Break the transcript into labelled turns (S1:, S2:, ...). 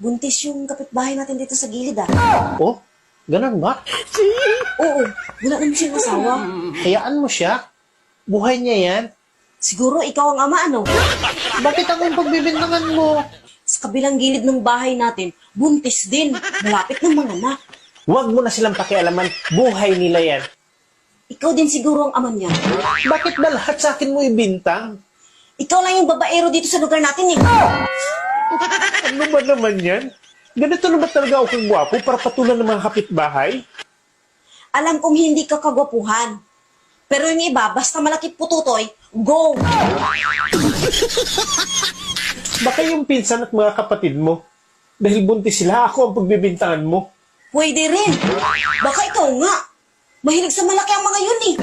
S1: Buntis yung kapitbahay natin dito sa gilid ah.
S2: Oh, ganun ba?
S1: Oo, wala naman siyang asawa.
S2: Hayaan mo siya. Buhay niya yan.
S1: Siguro ikaw ang ama ano?
S2: Bakit akong pagbibintangan mo?
S1: Sa kabilang gilid ng bahay natin, buntis din. Malapit ng mga anak.
S2: Huwag mo na silang pakialaman. Buhay nila yan.
S1: Ikaw din siguro ang ama niya.
S2: Bakit ba lahat sa akin mo ibintang?
S1: Ikaw lang yung babaero dito sa lugar natin eh.
S2: Ano ba naman yan? Ganito na ba talaga ako kagwapo para patulan ng mga kapitbahay?
S1: Alam kong hindi ka kagwapuhan. Pero yung iba, basta malaki pututoy, go!
S2: Baka yung pinsan at mga kapatid mo. Dahil buntis sila, ako ang pagbibintangan mo.
S1: Pwede rin. Baka ikaw nga. Mahilig sa malaki ang mga yun eh.